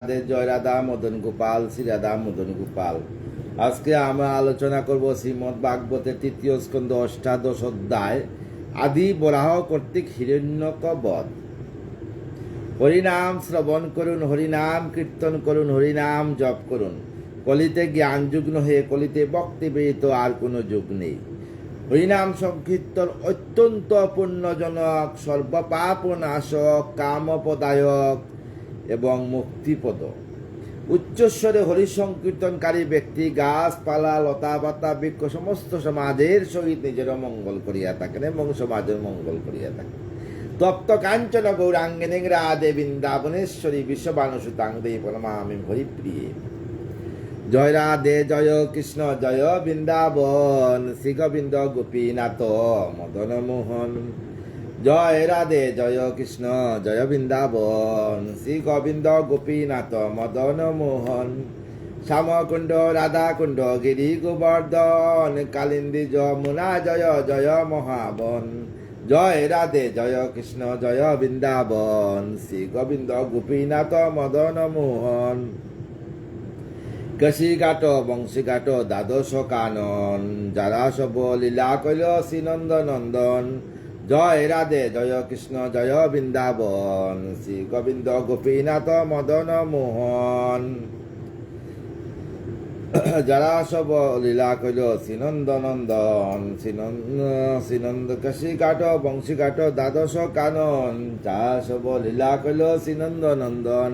জয় রাধা মদন গোপাল, শ্রী রাধা মদন গোপাল। আজকে আমরা আলোচনা করব শ্রীমদ ভাগবতের তৃতীয় স্কন্ধ অষ্টাদশ অধ্যায় আদি বরাহ কর্তৃক হিরণ্যক বধ। হরিনাম শ্রবণ করুন, হরিনাম কীর্তন করুন, হরিনাম জপ করুন। কলিতে জ্ঞান যুগ নহে, কলিতে ভক্তি ব্যতীত আর কোনো যুগ নেই। হরিনাম সংকীর্তন অত্যন্ত পুণ্যজনক, সর্বপাপ নাশক, কামপদায়ক এবং মুক্তিপদ। উচ্চস্বরে হরি সংকীর্তনকারী ব্যক্তি গাছপালা লতা পাতা বৃক্ষ সমস্ত সমাজের সহিত নিজেরও মঙ্গল করিয়া থাকেন এবং সমাজের মঙ্গল করিয়া থাকেন। তপ্ত কাঞ্চন গৌরাঙ্গিনী রাধে বৃন্দাবনেশ্বরী বিশ্ববানুসুতাং দেবী পরমামি হরিপ্রিয়ে। জয় রাধে জয় কৃষ্ণ জয় বৃন্দাবন, শ্রী গোবিন্দ গোপীনাথ মদন মোহন। জয় রাধে জয় কৃষ্ণ জয় বৃন্দাবন, শ্রী গোবিন্দ গোপীনাথ মদন মোহন। শ্যামকুণ্ড রাধাকুণ্ড গিরি গোবর্ধন, কালিন্দী যমুনা জয় জয় মহাবন। জয় রাধে জয় কৃষ্ণ জয় বৃন্দাবন, শ্রী গোবিন্দ গোপীনাথ মদন মোহন। কাশীঘাট বংশীঘাট দ্বাদশ কানন, যারা সব লীলা কইল শ্রীনন্দ নন্দন। জয় রাধে জয় কৃষ্ণ জয় বৃন্দাবন, শ্রী গোবিন্দ গোপীনাথ মদন মোহন। যারা সব লীলা কইল শ্রীনন্দ নন্দন, শ্রীনন্দ কাশীঘাট বংশীঘাট দ্বাদশ কানন, যারা সব লীলা কইল শ্রীনন্দ নন্দন।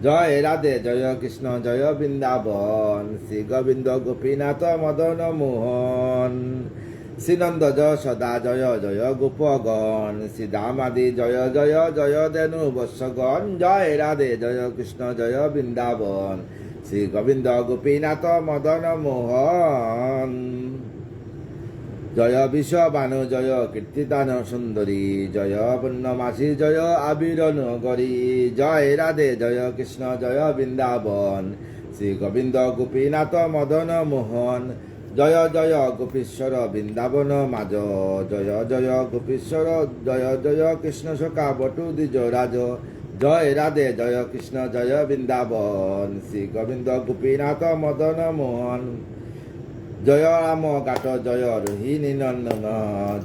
জয় রাধে জয় কৃষ্ণ জয় বৃন্দাবন, শ্রী গোবিন্দ গোপীনাথ মদন মোহন। শ্রীনন্দ জয় সদা জয় জয় গোপগণ, শ্রী দামাদি জয় জয় জয় ধেনু বৎসগণ। জয় রাধে জয় কৃষ্ণ জয় বৃন্দাবন, শ্রী গোবিন্দ গোপীনাথ মদন মোহন। জয় বিশ্ববানু জয় কীর্তিদান সুন্দরী, জয় পূর্ণমাসী জয় আবির নগরী। জয় রাধে জয় কৃষ্ণ জয় বৃন্দাবন, শ্রী গোবিন্দ গোপীনাথ মদন মোহন। জয় জয় গোপীশ্বর বৃন্দাবন মাজ, জয় জয় গোপীশ্বর জয় জয় কৃষ্ণ সখা বটু দ্বিজ রাজ। জয় রাধে জয় কৃষ্ণ জয় বৃন্দাবন, শ্রী গোবিন্দ গোপীনাথ মদন মোহন। জয় রাম গাট জয় রোহিণী নন্দন,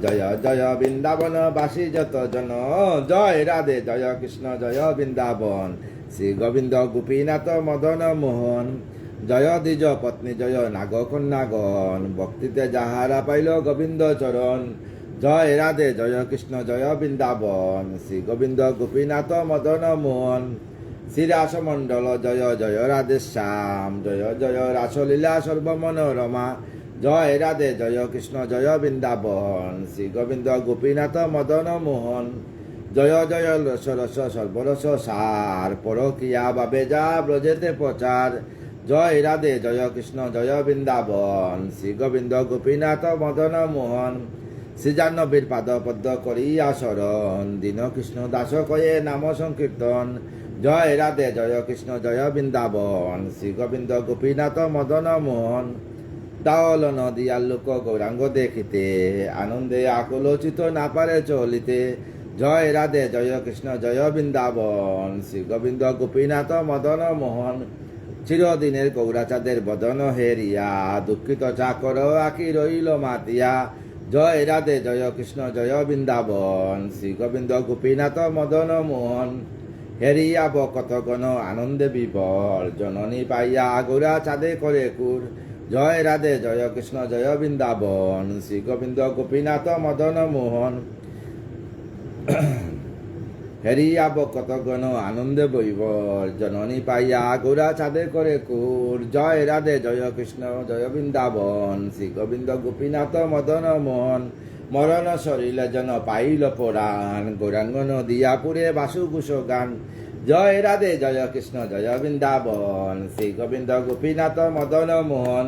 জয় জয় বৃন্দাবন বাসী যত জন। জয় রাধে জয় কৃষ্ণ জয় বৃন্দাবন, শ্রী গোবিন্দ গোপীনাথ মদন মোহন। জয় দ্বিজ পত্নী জয় নাগকন্যাগণ, ভক্তিতে যাহারা পাইল গোবিন্দ চরণ। জয় রাধে জয় কৃষ্ণ জয় বৃন্দাবন, শ্রী গোবিন্দ গোপীনাথ মদন মোহন। শ্রী রাসমণ্ডল জয় জয় রাধেশ্যাম, জয় জয় রাসলীলা সর্বমনোরমা। জয় রাধে জয় কৃষ্ণ জয় বৃন্দাবন, শ্রী গোবিন্দ গোপীনাথ মদন মোহন। জয় জয় রস রস সর্বরস সার, পরকিয়া বাবে যা ব্রজেতে প্রচার। জয় রাধে জয় কৃষ্ণ জয় বৃন্দাবন, শ্রী গোবিন্দ গোপীনাথ মদন মোহন। শ্রী জাহ্নবীর পাদ পদ্ম করিয়া শরণ, দীন কৃষ্ণ দাস কয়ে নাম সংকীর্তন। জয় রাধে জয় কৃষ্ণ জয় বৃন্দাবন, শ্রী গোবিন্দ গোপীনাথ মদন মোহন। দাওল নদিয়ার লোক গৌরাঙ্গ দেখিতে, আনন্দে আকুলোচিত না পারে চলিতে। জয় রাধে জয় কৃষ্ণ জয় বৃন্দাবন, শ্রী গোবিন্দ গোপীনাথ মদন মোহন। চিরদিনের গৌরাচাঁদের বদন হেরিয়া, দুঃখিত চাকর আঁকি রইল মাতিয়া। জয় রাধে জয় কৃষ্ণ জয় বৃন্দাবন, শ্রী গোবিন্দ গোপীনাথ মদন মোহন। হেরিয়া বকতগণ আনন্দে বিভোর, জননী পাইয়া গৌরা চাঁদে করে কুর। জয় রাধে জয় কৃষ্ণ জয় বৃন্দাবন, শ্রী গোবিন্দ গোপীনাথ মদন মোহন। হেরিয়া বকতগণ আনন্দে বৈভর, জননী পাইয়া গৌরা চাঁদে করে কুর। জয় রাধে জয় কৃষ্ণ জয় বৃন্দাবন, শ্রী গোবিন্দ গোপীনাথ মদন মোহন। মরণ শরীর জন পাইল পরাণ, গৌরাঙ্গ নদিয়া পুরে বাসুকুশ গান। জয় রাধে জয় কৃষ্ণ জয় বৃন্দাবন, শ্রী গোবিন্দ গোপীনাথ মদন মোহন।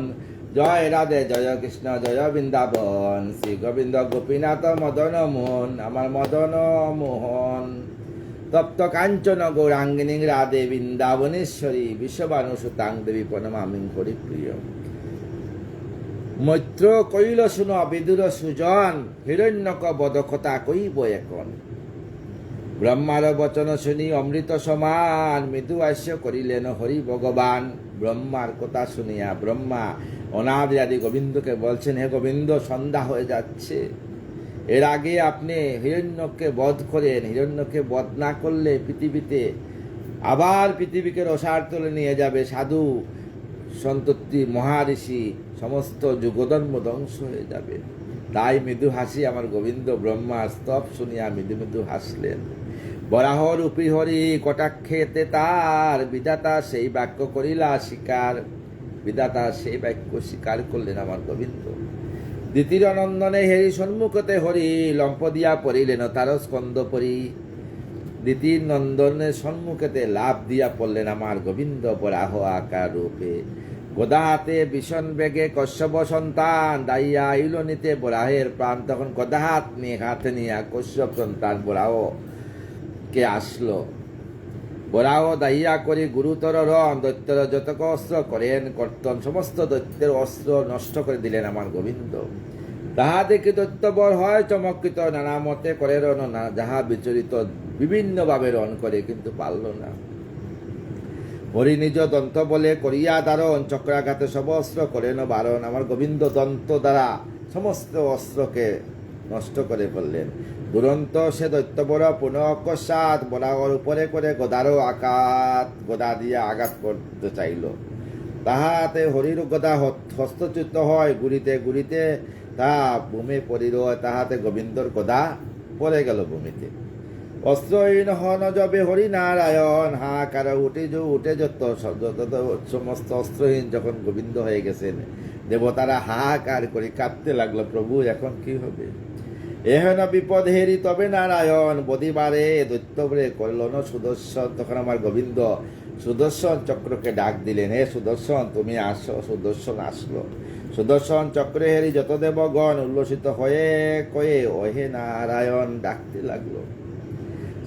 জয় রাধে জয় কৃষ্ণ জয় বৃন্দাবন, শ্রী গোবিন্দ গোপীনাথ মদন মোহন। আমার মদন মোহন। তপ্ত কাঞ্চন গৌরাঙ্গিনী রাধে বৃন্দাবনেশ্বরী বিশ্ববানুসুতাং দেবী পরমামি হরিপ্রিয়। মৈত্র কইল শুন বিদুর সুজন, হিরণ্যক বধ কথা কইব এখন। ব্রহ্মার বচন শুনি অমৃত সমান, মৃদু হাস্য করিলেন হরি ভগবান। ব্রহ্মার কথা শুনিয়া ব্রহ্মা অনাদি আদি গোবিন্দকে বলছেন, হে গোবিন্দ, সন্ধ্যা হয়ে যাচ্ছে, এর আগে আপনি হিরণ্যকে বধ করেন। হিরণ্যকে বধ না করলে পৃথিবীতে আবার পৃথিবীকে রসার তলে নিয়ে যাবে, সাধু সন্ততি মহারিষি সমস্ত যুগধর্ম ধ্বংস হয়ে যাবে। তাই মৃদু হাসি আমার গোবিন্দ ব্রহ্মার স্তব শুনিয়া মৃদু মৃদু হাসলেন। বরাহর উপি হরি কটাক্ষেতে তার, বিধাতা সেই বাক্য করিলা স্বীকার। বিধাতা সেই বাক্য স্বীকার করলেন আমার গোবিন্দ। দ্বিতীয় নন্দনে হেরি সম্মুখতে হরি, লম্প দিয়া পড়িলেন তার স্কন্দ পরি। দ্বিতীয় নন্দনের সম্মুখেতে লাভ দিয়া পড়লেন আমার গোবিন্দ বরাহ আকার রূপে। গদা হাতে ভীষণ বেগে কশ্যপ সন্তান, দাইয়া আইল নিতে বরাহের প্রাণ। তখন গদা হাত নিয়ে হাতে নিয়ে কশ্যপ সন্তান বরাহ কে আসলো। বরাহ দাইয়া করি গুরুতর রণ, দৈত্যর যতক অস্ত্র করেন কর্তন, সমস্ত দৈত্যের অস্ত্র নষ্ট করে দিলেন আমার গোবিন্দ। তাহা দেখি দৈত্যবর হয় চমৎকৃত, নানা মতে করে রণ না, যাহা বিচরিত বিভিন্নভাবে রণ করে, কিন্তু পারল না। হরি নিজ দন্ত বলে করিয়া ধারণ, চক্রাঘাতে সব অস্ত্র করেন বারণ। আমার গোবিন্দ দন্ত দ্বারা সমস্ত অস্ত্রকে নষ্ট করে ফেললেন। দুরন্ত সে দৈত্যবর পুনঃ অকস্মাৎ বরাহর উপরে করে গদারও আঘাত, গদা দিয়ে আঘাত করতে চাইল। তাহাতে হরির গদা হস্তচ্যুত হয়, গুড়িতে গুড়িতে তা ভূমি পড়িল। তাহাতে গোবিন্দর গদা পড়ে গেল ভূমিতে। অস্ত্রহীন হন যবে হরিনারায়ণ, হাহাকার উঠে যত সমস্ত অস্ত্রহীন যখন গোবিন্দ হয়ে গেছেন, দেবতারা হাহাকার করে কাঁদতে লাগলো, প্রভু এখন কি হবে? এহেন বিপদ হেরি তবে নারায়ণ, বদিবারে দৈত্যবরে করল সুদর্শন। তখন আমার গোবিন্দ সুদর্শন চক্রকে ডাক দিলেন, হে সুদর্শন তুমি আসো। সুদর্শন আসলো। সুদর্শন চক্রে হেরি যত দেবগণ উল্লসিত হয়ে কয়ে ওহে নারায়ণ ডাকতে লাগলো।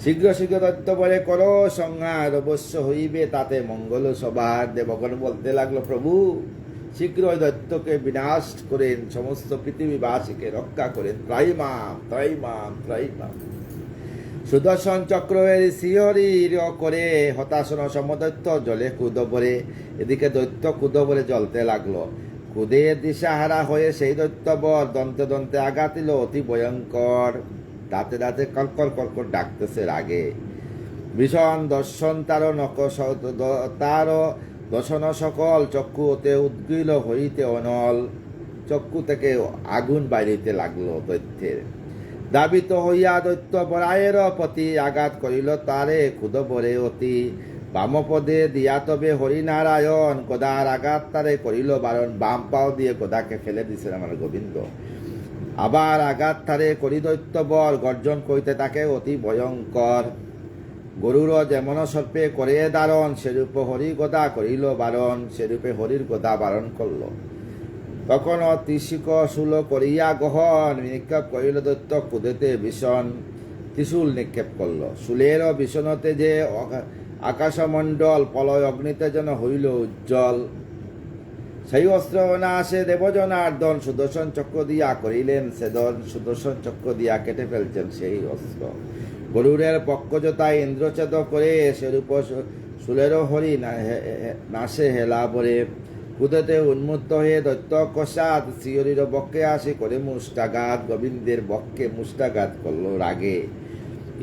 শীঘ্র শীঘ্র দৈত্য বলে করো সংহার, অবশ্য হইবে তাতে মঙ্গল সবার। দেবগণ বলতে লাগলো, প্রভু শীঘ্রই দৈত্যকে বিনাশ করেন, সমস্ত পৃথিবীবাসীকে রক্ষা করেন, ত্রাইমাম ত্রাইমাম ত্রাইমাম। সুদর্শন চক্র শিহরির করে হতাশন সমদৈত্য জলে কুদবরে। এদিকে দৈত্য কুদবরে জ্বলতে লাগলো। কুদে দিশাহারা হয়ে সেই দৈত্যবর দন্তে দন্তে আঘাতিল অতি ভয়ঙ্কর। দাঁতে দাঁতে কলকল কলকল ডাকতেছে রাগে। ভীষণ দর্শন তার তার দর্শন সকল, চক্ষু ওতে উদ্গীল হইতে অনল। চক্ষু থেকে আগুন বাইরিতে লাগলো দৈত্যের। দাবিত হইয়া দৈত্য বরায়ের প্রতি আঘাত করিল তারে ক্ষুদ বরে অতি। বামপদে দিয়া তবে হরিনারায়ণ, গদার আঘাত তারে করিল বারণ। বাম পাও দিয়ে গদাকে ফেলে দিছেন আমার গোবিন্দ। আবার আঘাত তারে করি দৈত্য বর, গর্জন করিতে তাকে অতি ভয়ঙ্কর। গরুর যেমন সর্পে করে দারণ, সেরূপ হরি গদা করিল বারণ। সেরূপে হরির গদা বারণ করল। তখন ত্রিশিক শূল করিয়া গহন, নিক্ষেপ করিল দৈত্য কুদেতে ভীষণ। ত্রিশূল নিক্ষেপ করল। শূলের ভীষণতে যে আকাশমণ্ডল, পলয় অগ্নিতে যেন হইল উজ্জ্বল। সেই অস্ত্র অনায়াসে দেবজনার্দন সুদর্শন চক্র দিয়া করিলেন সেদন। সুদর্শন চক্র দিয়া কেটে ফেলছেন সেই অস্ত্র। গরুরের পক্ষজতায় ইন্দ্রচ্ছেদ করে, সেরূপ শূলেরও হরি নাশে হেলা বরে। কুদেতে উন্মুক্ত হয়ে দৈত্য কষাত, শিহরির বক্ষে আসি করে মুষ্টাঘাত। গোবিন্দের বক্ষে মুষ্টাঘাত করল রাগে।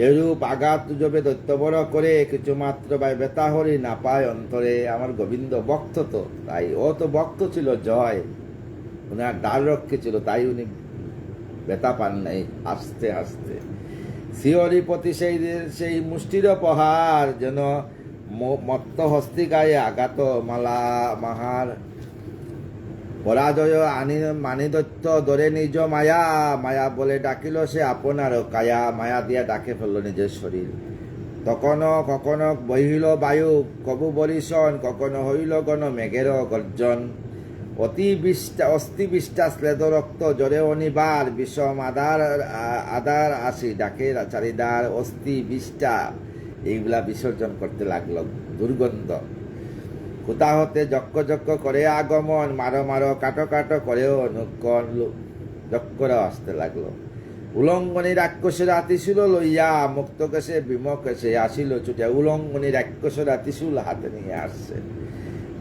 এরূপ আঘাত জবে দৈত্যবর করে, কিছুমাত্র বা ব্যথা হরি না পায় অন্তরে। আমার গোবিন্দ ভক্ত তো, তাই ও তো ভক্ত ছিল, জয় উনার দ্বার রক্ষে ছিল, তাই উনি ব্যথা পান নাই। হাসতে হাসতে শিহরিপতি সেই মুষ্টির প্রহার, যেন মত্ত হস্তিকায় আঘাত মালা মাহার। পরাজয় মানি দৈত্য ধরে নিজ মায়া। মায়া বলে ডাকিল সে আপনার কায়া। মায়া দিয়া ডাকে ফেলল নিজের শরীর। কখনো কখনো বহিল বায়ু কবু বরিশন, কখনো হইল গণ মেঘের গর্জন। অস্থি বিষ্ঠা শ্লেদ রক্ত জরে অনিবার, বিষম আদার আসি ডাকে চারিদার। অস্থি বিষ্ঠা এইগুলা বিসর্জন করতে লাগলো, দুর্গন্ধ। কোথা হতে যক্ষ যক্ষ করে আগমন, মারো মারো কাটো কাটো করেও অনুক্ষণ যক্করা আসতে লাগলো। উলঙ্গনী রাক্ষসেরা ত্রিশূল লইয়া মুক্ত কেশে বিমকেশে আসিল ছুটিয়া। উলঙ্গনী রাক্ষসেরা ত্রিশূল হাতে নিয়ে আসছে।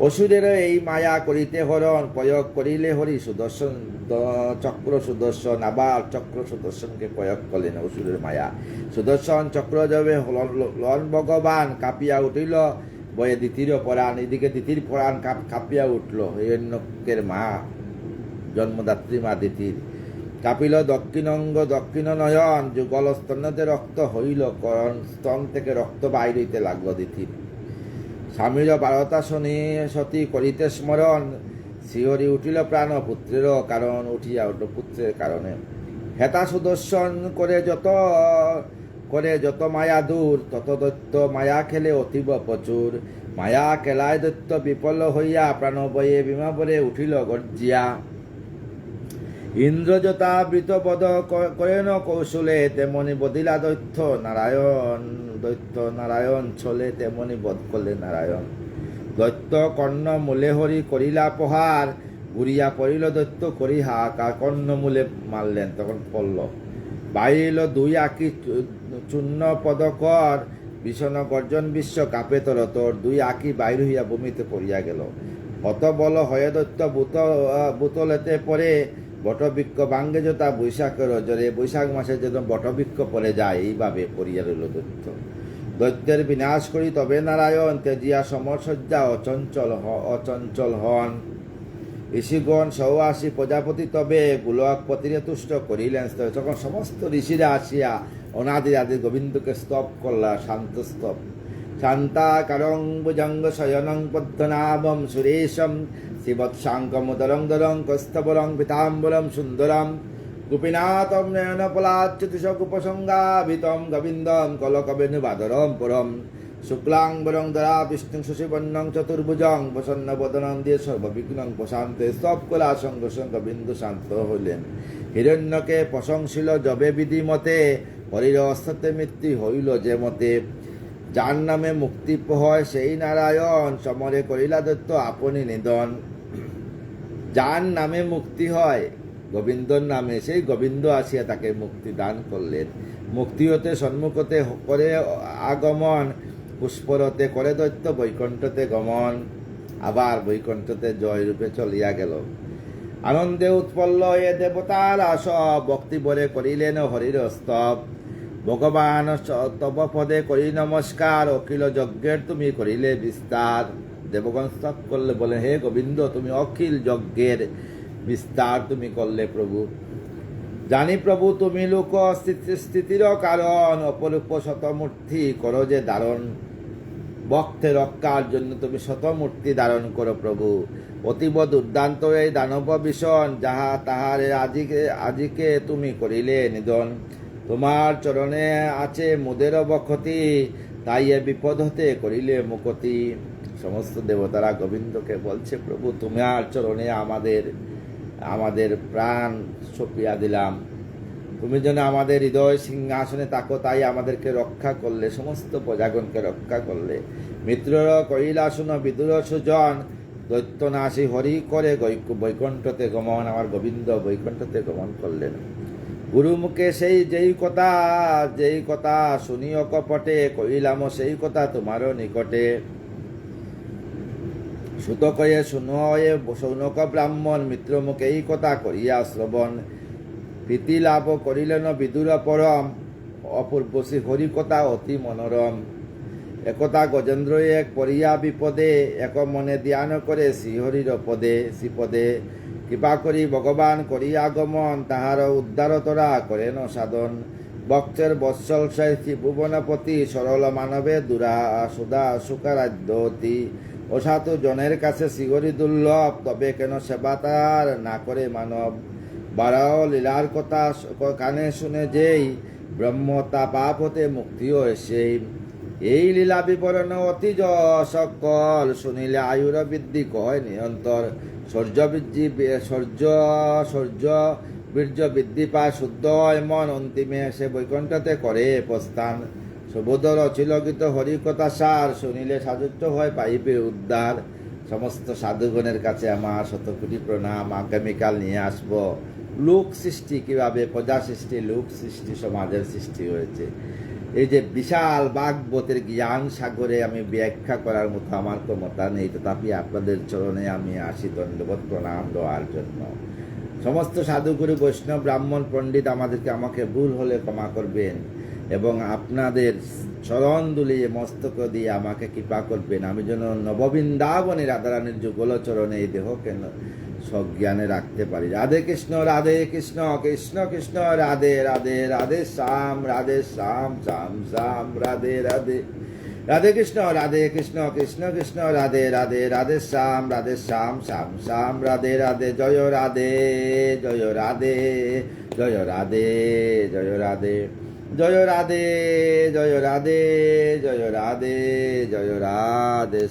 অসুরের এই মায়া করিতে হরণ, প্রয়োগ করিলে হরি সুদর্শন চক্র সুদর্শন, আবার চক্র সুদর্শনকে প্রয়োগ করলেন অসুরের মায়া। সুদর্শন চক্র যাবে লন ভগবান কাঁপিয়া উঠিল বয়ে দিতির পরাণ। এদিকে দিতির পরাণ কাঁপিয়া উঠল, হিরণ্যকের মা, জন্মদাত্রী মা দিতির। কাঁপিল দক্ষিণ অঙ্গ দক্ষিণ নয়ন, যুগল স্তন্যতে রক্ত হইল করণ, স্তন থেকে রক্ত বাইর হইতে লাগলো দিতির। স্বামীর বারতা শনি সতী করিতে স্মরণ, শিহরি উঠিল প্রাণ পুত্রেরও কারণ, উঠিয়া উঠল পুত্রের কারণে। হেতা সুদর্শন করে যত মায়া দূর, তত দৈত্য মায়া খেলে অতীব প্রচুর। মায়া খেলায় দৈত্য বিপল হইয়া প্রাণ বয়ে বিমাবরে উঠিল গর্জিয়া। ইন্দ্রজতা বৃতবধ করেন কৌশলে, তেমনি বদিলা দৈত্য নারায়ণ ছলে, তেমনি বধ করলে নারায়ণ। দৈত্য কর্ণ মূলে হরি করিলা প্রহার, ঘুরিয়া পড়িল দৈত্য করি হাহাকার। কর্ণ মূলে মারলেন, তখন পড়ল। বাইল দুই আঁকি চূর্ণ পদকর, ভীষণ গর্জন বিশ্ব কাপে তরতর। দুই আঁকি বাইর হইয়া ভূমিতে পড়িয়া গেল। হত বল হয়ে দৈত্য বুতলেতে পড়ে, বটবৃক্ষ ভাঙ্গে জোতা বৈশাখের জরে। বৈশাখ মাসে যেন বটবৃক্ষ পড়ে যায়, এইভাবে পড়িয়া রইল দৈত্য। দৈত্যের বিনাশ করি তবে নারায়ণ, তেজিয়া সমরসজ্জা অচঞ্চল হন। ঋষিগণ ৮৪ প্রজাপতি তবে গোলকপতিরে তুষ্ট করিলেন। তখন সমস্ত ঋষিরা আসিয়া অনাদি আদি গোবিন্দকে স্তব করলা, শান্ত স্তব। শান্তাকারং ভুজঙ্গ শয়নং পদ্মনাভম সুরেশম, শ্রীবৎসাঙ্কমোদরং দরং কস্তবরং পীতাম্বরম সুন্দরম, গোপীনাথম নয়ন পলাচ্যুতিশকুপসংগাভিতম গোবিন্দম কলকবেণুবাদরম পরম। শুক্লাঙ্বরং ধরা বিষ্ণু শশীবর্ণং চতুর্ভুজং, প্রসন্ন বদনং দিয়ে সর্ববিঘ্নং প্রশান্তে। স্তব কলা সঙ্গ সঙ্গ বিন্দু শান্ত হইলেন। হিরণ্যকে প্রশংসিল যবে বিধি মতে, হরির অস্তে মৃত্যু হইল যে মতে। যার নামে মুক্তি হয় সেই নারায়ণ, সমরে করিলা দত্ত আপনি নিধন। যার নামে মুক্তি হয় গোবিন্দর নামে, সেই গোবিন্দ আসিয়া তাকে মুক্তি দান করলেন। মুক্তি হতে সন্মুখতে করে আগমন, পুষ্পরতে করে দৈত্য বৈকুণ্ঠতে গমন। আবার বৈকুণ্ঠতে জয় রূপে চলিয়া গেল। আনন্দে উৎপল্ল এ দেবতার সব, ভক্তি বরে করিলেন হরির স্তব। ভগবান তব পদে করি নমস্কার, অখিল যজ্ঞের তুমি করিলে বিস্তার। দেবগণ স্তব করলে, বলে হে গোবিন্দ, তুমি অখিল যজ্ঞের বিস্তার তুমি করলে প্রভু। জানি প্রভু তুমি লোক স্থিতির কারণ, অপরূপ শতমূর্তি করো যে ধারণ। ভক্তের রক্ষার জন্য তুমি শতমূর্তি ধারণ করো প্রভু। অতীব দুর্দান্ত এই দানব ভীষণ, যাহা তাহারে আজিকে তুমি করিলে নিধন। তোমার চরণে আছে মোদের বক্ষতি, তাই এ বিপদ হতে করিলে মুকতি। সমস্ত দেবতারা গোবিন্দকে বলছে, প্রভু তোমার চরণে আমাদের প্রাণ সঁপিয়া দিলাম। তুমি যেন আমাদের হৃদয় সিংহাসনে থাকো, তাই আমাদেরকে রক্ষা করলে, সমস্ত প্রজাগণকে রক্ষা করলে। মিত্রর কইলা শুনো বিদুর সুজন, দৈত্যনাশী হরি করে বৈকুণ্ঠতে গমন। আমার গোবিন্দ বৈকুণ্ঠতে গমন করলেন। গুরুমুখে যেই কথা শুনিও কপটে, কইলাম সেই কথা তোমারও নিকটে। সুত কয়ে শুনয়ে সৌনক ব্রাহ্মণ, মিত্র মুখে এই কথা করিয়া শ্রবণ। প্রীতি লাভ করিলেন বিদুর পরম, অপূর্ব শ্রী হরিকথা অতি মনোরম। একথা গজেন্দ্র এক পড়িয়া বিপদে, এক মনে ধ্যান করে শ্রীহরির শ্রীপদে। কৃপা করি ভগবান করিয়া আগমন, তাহার উদ্ধার তোরা করেন সাধন। ভক্তের বৎসল শ্রী ত্রিভুবনপতি, সরল মানবে সুধা সুখারাধ্য অতি। অসাধু জনের কাছে শ্রীহরি দুর্লভ, তবে কেন সেবা তার না করে মানব। বারাও লীলার কথা কানে শুনে যেই, ব্রহ্মতা পাপ হতে মুক্তিও সেই। এই লীলা বিবরণ অতি সকল, শুনিলে আয়ুর বৃদ্ধি কয় নিরন্তর। শৌর্য বীর্য বৃদ্ধি পায়, শুদ্ধ হয় মন, অন্তিমে সে বৈকুণ্ঠতে করে প্রস্থান। সুবোধ রচিল গীত হরিকথা সার, শুনিলে সাযুজ্য হয় পাইবে উদ্ধার। সমস্ত সাধুগণের কাছে আমার শতকোটি প্রণাম। আগামীকাল নিয়ে আসবো লোক সৃষ্টি, কিভাবে প্রজা সৃষ্টি, লোক সৃষ্টি, সমাজের সৃষ্টি হয়েছে। এই যে বিশাল ভাগবতের জ্ঞান সাগরে আমি ব্যাখ্যা করার মতো আমার ক্ষমতা নেই, তথাপি আপনাদের চরণে আমি আসি দণ্ডবোধ প্রণাম দেওয়ার জন্য। সমস্ত সাধুগুরু বৈষ্ণব ব্রাহ্মণ পণ্ডিত আমাকে ভুল হলে ক্ষমা করবেন এবং আপনাদের চরণ দুলিয়ে মস্তক দিয়ে আমাকে কৃপা করবেন, আমি যেন নববৃন্দাবনে রাধারানীর যুগল চরণে এই দেহ কেন সজ্ঞানে রাখতে পারি। রাধে কৃষ্ণ কৃষ্ণ কৃষ্ণ রাধে রাধে, রাধে শ্যাম শ্যাম শ্যাম রাধে রাধে। রাধে কৃষ্ণ কৃষ্ণ কৃষ্ণ রাধে রাধে, রাধে শ্যাম শ্যাম শ্যাম রাধে রাধে। জয় রাধে জয় রাধে জয় রাধে জয় রাধে জয় রাধে জয় রাধে জয় রাধে জয় রাধে।